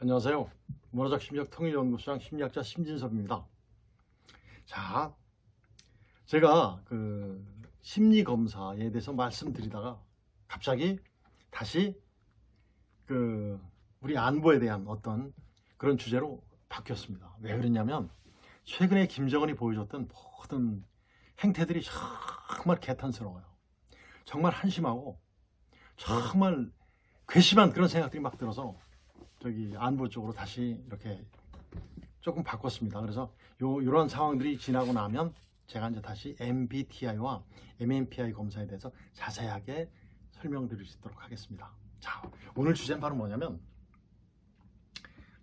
안녕하세요. 문화적 심리학 통일연구소장 심리학자 심진섭입니다. 자, 제가 심리 검사에 대해서 말씀드리다가 갑자기 다시 우리 안보에 대한 어떤 그런 주제로 바뀌었습니다. 왜 그랬냐면 최근에 김정은이 보여줬던 모든 행태들이 정말 개탄스러워요. 정말 한심하고 정말 괘씸한 그런 생각들이 막 들어서 안보 쪽으로 다시 이렇게 조금 바꿨습니다. 그래서 이런 상황들이 지나고 나면 제가 이제 다시 MBTI와 MMPI 검사에 대해서 자세하게 설명드릴 수 있도록 하겠습니다. 자, 오늘 주제는 바로 뭐냐면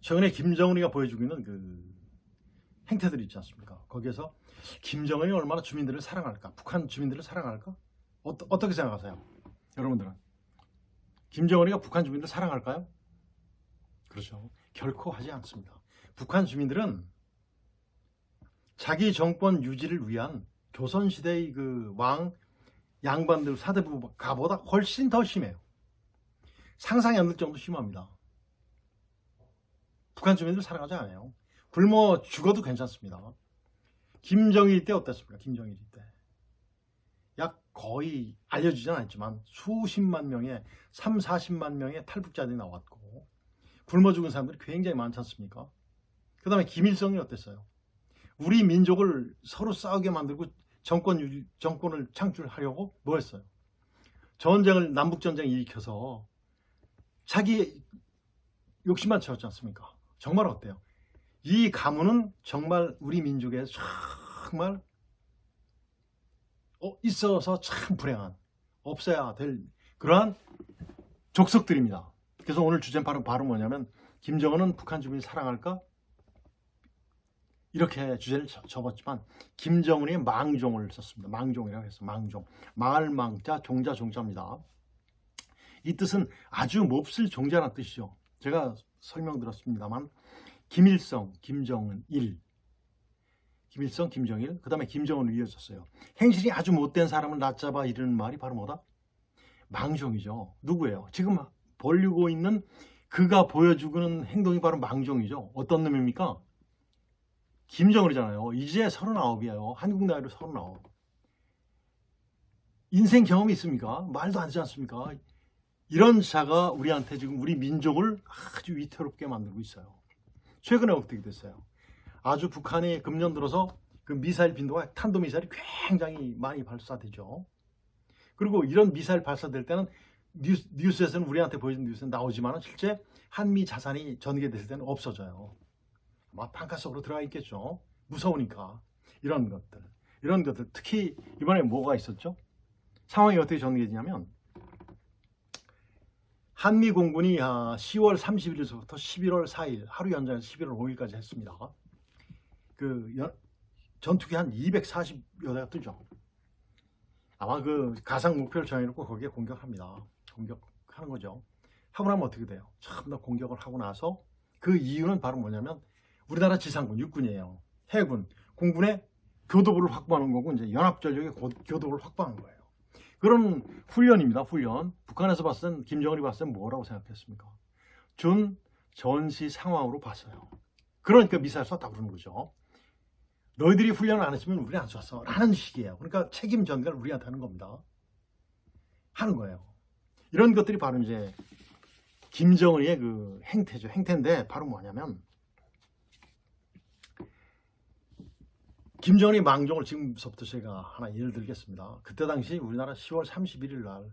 최근에 김정은이가 보여주고 있는 행태들이 있지 않습니까? 거기에서 김정은이 얼마나 주민들을 사랑할까? 북한 주민들을 사랑할까? 어떻게 생각하세요? 여러분들은 김정은이가 북한 주민들을 사랑할까요? 그렇죠. 결코 하지 않습니다. 북한 주민들은 자기 정권 유지를 위한 조선시대의 왕 양반들 사대부가보다 훨씬 더 심해요. 상상이 안 될 정도 심합니다. 북한 주민들 사랑하지 않아요. 굶어 죽어도 괜찮습니다. 김정일 때 어땠습니까? 김정일 때 약 거의 알려지진 않았지만 수십만 명의 40만 명의 탈북자들이 나왔고 굶어 죽은 사람들이 굉장히 많지 않습니까? 그 다음에 김일성이 어땠어요? 우리 민족을 서로 싸우게 만들고 정권을 창출하려고 뭐 했어요? 남북전쟁 일으켜서 자기 욕심만 채웠지 않습니까? 정말 어때요? 이 가문은 정말 우리 민족에 정말 있어서 참 불행한, 없어야 될 그러한 족속들입니다. 그래서 오늘 주제는 바로 뭐냐면 김정은은 북한 주민을 사랑할까? 이렇게 주제를 접었지만 김정은이 망종을 썼습니다. 망종이라고 해서 망종. 마을 망자 종자 종자입니다. 이 뜻은 아주 몹쓸 종자라는 뜻이죠. 제가 설명드렸습니다만 김일성, 김정일, 그 다음에 김정은을 이어졌어요. 행실이 아주 못된 사람을 낮잡아 이르는 말이 바로 뭐다? 망종이죠. 누구예요? 지금 벌리고 있는 그가 보여주는 행동이 바로 망종이죠. 어떤 놈입니까? 김정은이잖아요. 이제 39이에요. 한국 나이로 39. 인생 경험이 있습니까? 말도 안 되지 않습니까? 이런 자가 우리한테 지금 우리 민족을 아주 위태롭게 만들고 있어요. 최근에 어떻게 됐어요? 아주 북한이 금년 들어서 그 미사일 빈도가 탄도미사일이 굉장히 많이 발사되죠. 그리고 이런 미사일 발사될 때는 뉴스에서는 우리한테 보여준 뉴스는 나오지만 실제 한미 자산이 전개됐을 때는 없어져요. 막 방가 속으로 들어가 있겠죠. 무서우니까. 이런 것들 특히 이번에 뭐가 있었죠? 상황이 어떻게 전개되냐면 한미 공군이 10월 30일부터 11월 4일 하루 연장해서 11월 5일까지 했습니다. 전투기 한 240여 대가 뜨죠. 아마 가상 목표를 정해놓고 거기에 공격합니다. 공격하는 거죠. 하고 나면 어떻게 돼요? 처음 더 공격을 하고 나서 그 이유는 바로 뭐냐면 우리나라 지상군, 육군이에요. 해군, 공군의 교도부를 확보하는 거고 이제 연합전력의 교도부를 확보하는 거예요. 그런 훈련입니다. 훈련. 북한에서 봤을 땐 김정은이 봤을 땐 뭐라고 생각했습니까? 전시 상황으로 봤어요. 그러니까 미사일 쐈다고 그러는 거죠. 너희들이 훈련을 안 했으면 우리 안 쐈어 라는 식이에요. 그러니까 책임 전가를 우리한테 하는 겁니다. 하는 거예요. 이런 것들이 바로 이제 김정은의 행태죠. 행태인데 바로 뭐냐면 김정은이 망종을 지금부터 제가 하나 예를 들겠습니다. 그때 당시 우리나라 10월 31일 날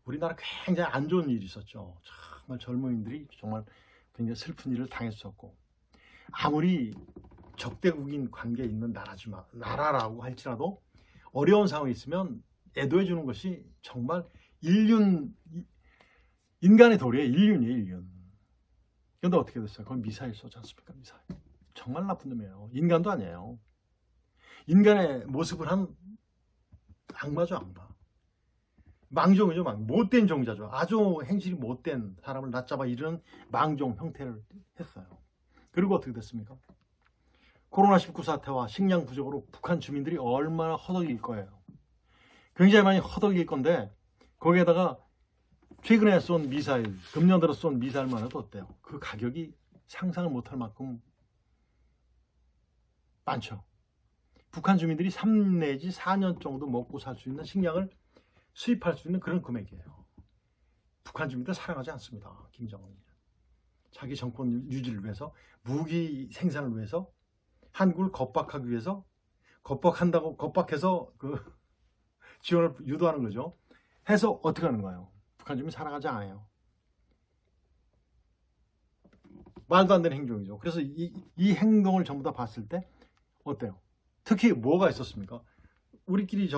우리나라 굉장히 안 좋은 일이 있었죠. 정말 젊은이들이 정말 굉장히 슬픈 일을 당했었고 아무리 적대국인 관계에 있는 나라라고 할지라도 어려운 상황이 있으면 애도해 주는 것이 정말 인간의 도리예요. 인륜이에요. 그런데 어떻게 됐어요? 그건 미사일 쏘지 않습니까? 미사일. 정말 나쁜 놈이에요. 인간도 아니에요. 인간의 모습을 한 악마죠, 악마. 망종이죠, 못된 종자죠. 아주 행실이 못된 사람을 낮잡아 이르는 망종 형태를 했어요. 그리고 어떻게 됐습니까? 코로나19 사태와 식량 부족으로 북한 주민들이 얼마나 허덕일 거예요. 굉장히 많이 허덕일 건데 거기에다가 최근에 쏜 미사일, 금년 들어 쏜 미사일만 해도 어때요? 그 가격이 상상을 못할 만큼 많죠. 북한 주민들이 3 내지 4년 정도 먹고 살 수 있는 식량을 수입할 수 있는 그런 금액이에요. 북한 주민들 사랑하지 않습니다. 김정은이. 자기 정권 유지를 위해서, 무기 생산을 위해서, 한국을 겁박하기 위해서, 겁박해서 그 지원을 유도하는 거죠. 해서 어떻게 하는 거예요? 북한 주민 사랑하지 않아요. 말도 안 되는 행동이죠. 그래서 이 행동을 전부 다 봤을 때 어때요? 특히 뭐가 있었습니까? 우리끼리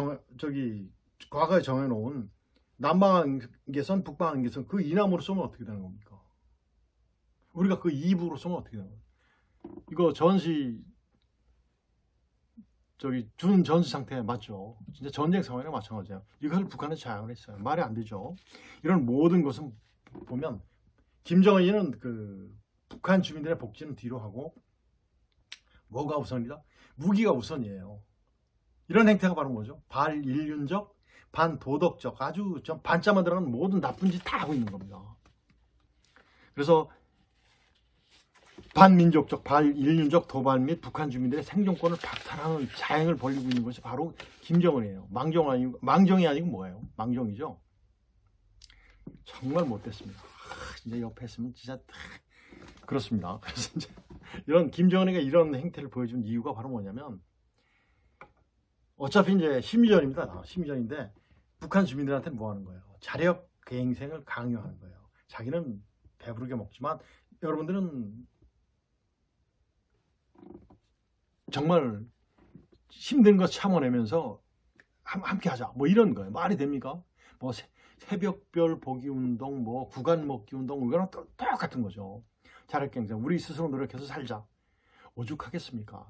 과거에 정해놓은 남방한계선, 북방한계선 그 이남으로 쏘면 어떻게 되는 겁니까? 우리가 그 이북으로 쏘면 어떻게 되는 겁니까? 이거 준 전시 상태 맞죠? 진짜 전쟁 상황이랑 마찬가지예요. 이것을 북한에 자양을 했어요. 말이 안 되죠. 이런 모든 것은 보면 김정은이는 그 북한 주민들의 복지는 뒤로 하고 뭐가 우선이다? 무기가 우선이에요. 이런 행태가 바로 뭐죠? 반인륜적, 반도덕적, 아주 좀 반짜만 들어가는 모든 나쁜 짓 다 하고 있는 겁니다. 그래서 반민족적, 반인륜적 도발 및 북한 주민들의 생존권을 박탈하는 자행을 벌이고 있는 것이 바로 김정은이에요. 망정이 아니고 뭐예요? 망정이죠. 정말 못됐습니다. 진짜 옆에 있으면 진짜 그렇습니다. 그래서 이제 이런 김정은이가 이런 행태를 보여준 이유가 바로 뭐냐면, 어차피 이제 심리전입니다. 심리전인데 북한 주민들한테는 뭐 하는 거예요? 자력 갱생을 강요하는 거예요. 자기는 배부르게 먹지만 여러분들은 정말 힘든 거 참아내면서 함께 하자. 뭐 이런 거예요. 말이 됩니까? 뭐 새벽별 보기 운동, 뭐 구간 먹기 운동, 이거랑 똑같은 거죠. 자력 갱생. 우리 스스로 노력해서 살자. 오죽하겠습니까?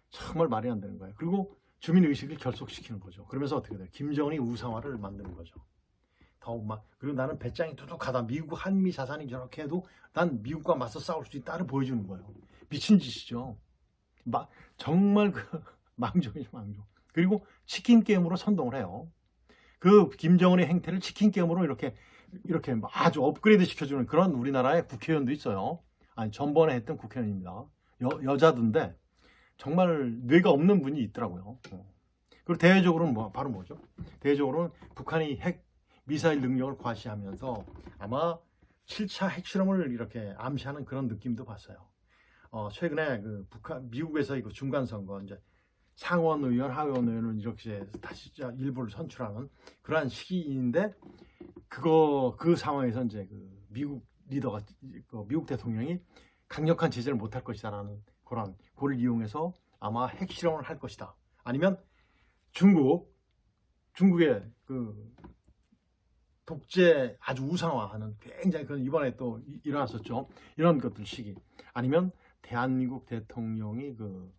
정말 말이 안 되는 거예요. 그리고 주민의식을 결속시키는 거죠. 그러면서 어떻게 돼요? 김정은이 우상화를 만드는 거죠. 더욱 그리고 나는 배짱이 두둑하다. 미국 한미 자산이 저렇게 해도 난 미국과 맞서 싸울 수 있다를 보여주는 거예요. 미친 짓이죠. 정말 망정이죠, 망정. 그리고 치킨 게임으로 선동을 해요. 그 김정은의 행태를 치킨 게임으로 이렇게 아주 업그레이드 시켜주는 그런 우리나라의 국회의원도 있어요. 아니, 전번에 했던 국회의원입니다. 여자던데 정말 뇌가 없는 분이 있더라고요. 그리고 대외적으로는 바로 뭐죠? 대외적으로는 북한이 핵 미사일 능력을 과시하면서 아마 7차 핵실험을 이렇게 암시하는 그런 느낌도 봤어요. 최근에 그 미국에서 이거 중간 선거, 이제 상원 의원, 하원 의원을 이렇게 다시 일부를 선출하는 그러한 시기인데, 그 상황에서 이제 그 미국 리더가, 미국 대통령이 강력한 제재를 못할 것이다라는 그걸 이용해서 아마 핵실험을 할 것이다. 아니면 중국의 그 독재 아주 우상화하는 굉장히 그런, 이번에 또 일어났었죠. 이런 것들 시기. 아니면 대한민국 대통령이 그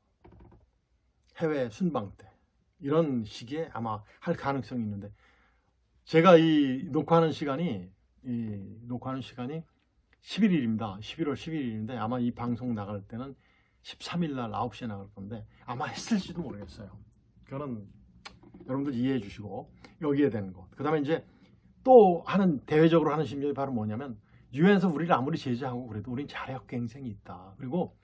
해외 순방 때 이런 시기에 아마 할 가능성이 있는데, 제가 이 녹화하는 시간이 11일입니다. 11월 11일인데 아마 이 방송 나갈 때는 13일 날 9시에 나갈 건데 아마 했을지도 모르겠어요. 그거는 여러분들 이해해 주시고, 여기에 되는 것. 그 다음에 이제 또 대외적으로 하는 심리이 바로 뭐냐면, 유엔에서 우리를 아무리 제재하고 그래도 우리는 자력갱생이 있다. 그리고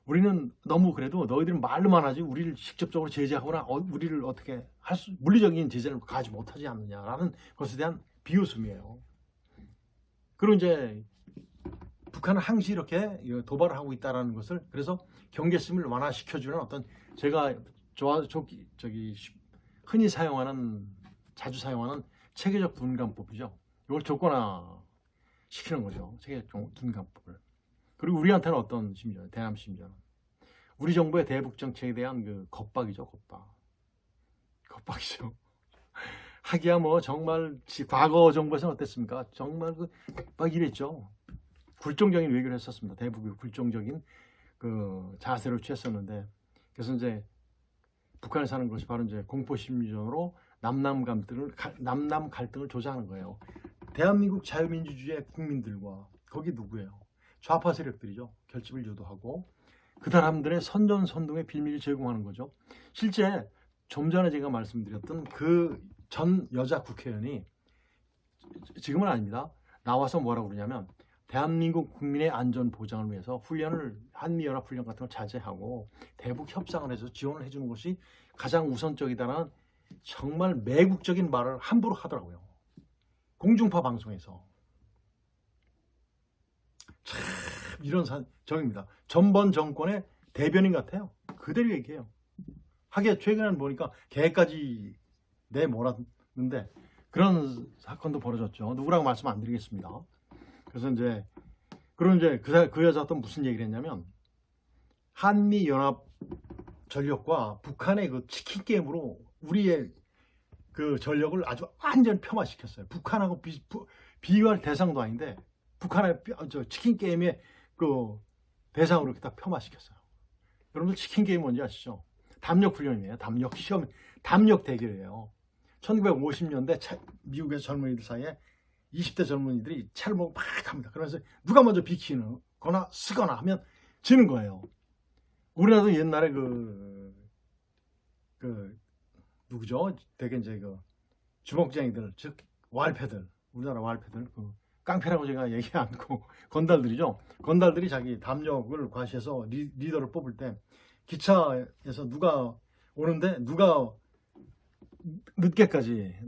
우리는 너무 그래도 너희들은 말로만 하지 우리를 직접적으로 제재하거나 우리를 어떻게 물리적인 제재를 가지 못하지 않느냐라는 것에 대한 비웃음이에요. 그리고 이제 북한은 항시 이렇게 도발을 하고 있다는 것을, 그래서 경계심을 완화시켜주는 어떤, 제가 흔히 자주 사용하는 체계적 둔감법이죠. 이걸 조건화 시키는 거죠. 체계적 둔감법을. 그리고 우리한테는 어떤 심리전, 대남 심리전, 우리 정부의 대북 정책에 대한 그 겁박이죠, 겁박이죠. 하기야 뭐 정말 과거 정부에서는 어땠습니까? 정말 막 이랬죠. 굴종적인 외교를 했었습니다. 대북의 굴종적인 그 자세를 취했었는데, 그래서 이제 북한에 사는 것이 바로 이제 공포 심리전으로 남남 갈등을 조장하는 거예요. 대한민국 자유민주주의 국민들과, 거기 누구예요? 좌파 세력들이죠. 결집을 유도하고 그 사람들의 선전선동의 빌미를 제공하는 거죠. 실제 좀 전에 제가 말씀드렸던 그 전 여자 국회의원이, 지금은 아닙니다, 나와서 뭐라고 그러냐면, 대한민국 국민의 안전 보장을 위해서 훈련을 한미연합 훈련 같은 걸 자제하고 대북 협상을 해서 지원을 해주는 것이 가장 우선적이다라는 정말 매국적인 말을 함부로 하더라고요. 공중파 방송에서. 참 이런 적입니다. 전번 정권의 대변인 같아요. 그대로 얘기해요. 하기야 최근에는 보니까 개까지 내몰았는데 그런 사건도 벌어졌죠. 누구라고 말씀 안 드리겠습니다. 그래서 이제 그 여자 또 무슨 얘기를 했냐면 한미 연합 전력과 북한의 그 치킨 게임으로 우리의 그 전력을 아주 완전 폄하시켰어요. 북한하고 비교할 대상도 아닌데 북한의 치킨 게임의 그 대상으로 이렇게 다 폄하시켰어요. 여러분들 치킨 게임 뭔지 아시죠? 담력 훈련이에요. 담력 시험, 담력 대결이에요. 1950년대 미국의 젊은이들 사이에 20대 젊은이들이 차를 보고 막 합니다. 그래서 누가 먼저 비키거나 쓰거나 하면 지는 거예요. 우리나라도 옛날에 누구죠? 되게 이제 주먹쟁이들, 즉 와일패들, 우리나라 와일패들, 깡패라고 제가 얘기 않고 건달들이죠. 건달들이 자기 담력을 과시해서 리더를 뽑을 때 기차에서 누가 오는데 누가 늦게까지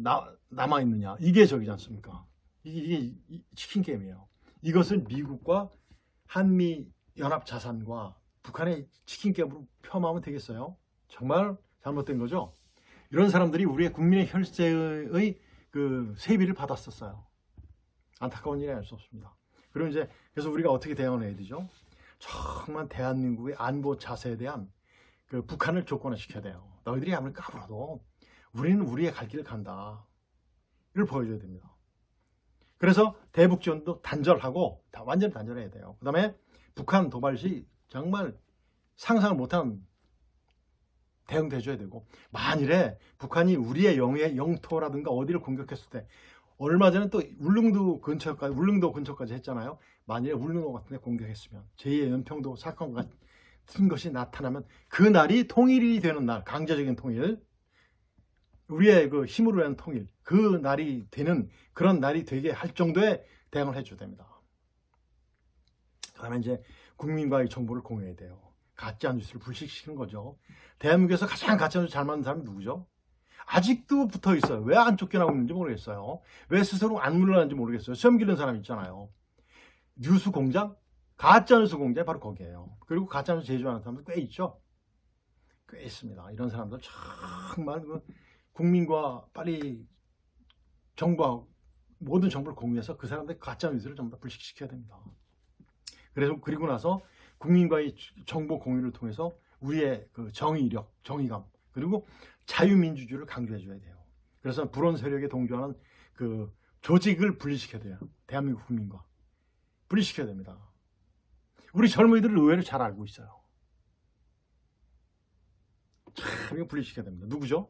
남아 있느냐, 이게 적이지 않습니까? 이게 치킨 게임이에요. 이것을 미국과 한미 연합 자산과 북한의 치킨 게임으로 폄하하면 되겠어요? 정말 잘못된 거죠. 이런 사람들이 우리의 국민의 혈세의 그 세비를 받았었어요. 안타까운 일이 아닐 수 없습니다. 그리고 이제 그래서 우리가 어떻게 대응을 해야 되죠? 정말 대한민국의 안보 자세에 대한 그 북한을 조건화시켜야 돼요. 너희들이 아무리 까불어도 우리는 우리의 갈 길을 간다. 이걸 보여줘야 됩니다. 그래서 대북 지원도 단절하고 완전히 단절해야 돼요. 그 다음에 북한 도발 시 정말 상상을 못한 대응도 해줘야 되고, 만일에 북한이 우리의 영토라든가 어디를 공격했을 때, 얼마 전에 또 울릉도 근처까지 했잖아요. 만일에 울릉도 같은 데 공격했으면, 제2의 연평도 사건 같은 것이 나타나면 그날이 통일이 되는 날, 강제적인 통일, 우리의 그 힘으로 한 통일, 그 날이 되는, 그런 날이 되게 할 정도의 대응을 해줘야 됩니다. 그 다음에 이제 국민과의 정보를 공유해야 돼요. 가짜뉴스를 불식시키는 거죠. 대한민국에서 가장 가짜뉴스 잘 만든 사람이 누구죠? 아직도 붙어 있어요. 왜 안 쫓겨나고 있는지 모르겠어요. 왜 스스로 안 물러나는지 모르겠어요. 시험 기른 사람 있잖아요. 뉴스 공장? 가짜뉴스 공장이 바로 거기에요. 그리고 가짜뉴스 제조하는 사람들 꽤 있죠. 꽤 있습니다. 이런 사람들 정말 국민과 빨리 정부와 모든 정보를 공유해서 그 사람들 가짜뉴스를 전부 다 불식시켜야 됩니다. 그리고 나서 국민과의 정보 공유를 통해서 우리의 그 정의력, 정의감, 그리고 자유민주주의를 강조해줘야 돼요. 그래서 불온 세력에 동조하는 그 조직을 분리시켜야 돼요. 대한민국 국민과 분리시켜야 됩니다. 우리 젊은이들은 의외로 잘 알고 있어요. 참 이거 분리시켜야 됩니다. 누구죠?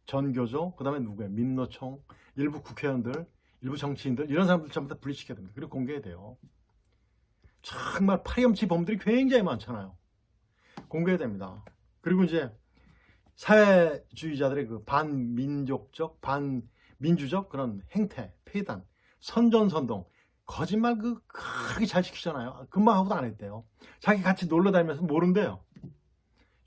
전교조, 그 다음에 누구예요? 민노총, 일부 국회의원들, 일부 정치인들, 이런 사람들 전부 다 분리시켜야 됩니다. 그리고 공개해야 돼요. 정말 파렴치 범들이 굉장히 많잖아요. 공개해야 됩니다. 그리고 이제 사회주의자들의 그 반민족적, 반민주적 그런 행태, 폐단, 선전선동, 거짓말 크게 잘 시키잖아요. 금방 하고도 안 했대요. 자기 같이 놀러 다니면서 모른대요.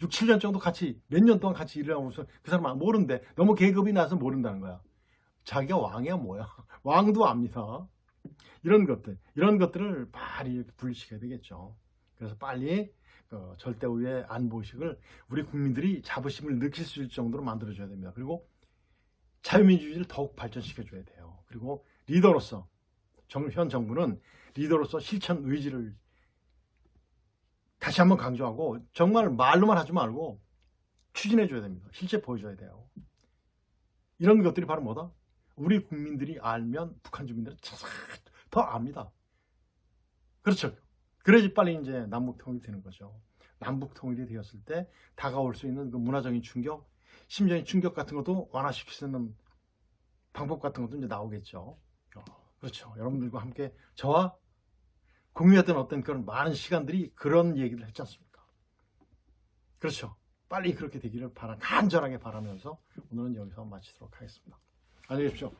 6, 7년 정도 같이, 몇 년 동안 같이 일을 하고서 그 사람 모른대. 너무 계급이 나서 모른다는 거야. 자기가 왕이야 뭐야. 왕도 압니다. 이런 것들을 빨리 분리시켜야 되겠죠. 그래서 빨리 절대우위의 안보의식을 우리 국민들이 자부심을 느낄 수 있을 정도로 만들어줘야 됩니다. 그리고 자유민주주의를 더욱 발전시켜줘야 돼요. 그리고 리더로서, 현 정부는 리더로서 실천 의지를 다시 한번 강조하고 정말 말로만 하지 말고 추진해줘야 됩니다. 실제 보여줘야 돼요. 이런 것들이 바로 뭐다? 우리 국민들이 알면 북한 주민들은 더 압니다. 그렇죠. 그래야지 빨리 이제 남북 통일이 되는 거죠. 남북 통일이 되었을 때 다가올 수 있는 그 문화적인 충격, 심정의 충격 같은 것도 완화시킬 수 있는 방법 같은 것도 이제 나오겠죠. 그렇죠. 여러분들과 함께 저와 공유했던 어떤 그런 많은 시간들이 그런 얘기를 했지 않습니까? 그렇죠. 빨리 그렇게 되기를 간절하게 바라면서 오늘은 여기서 마치도록 하겠습니다. 안녕히 계십시오.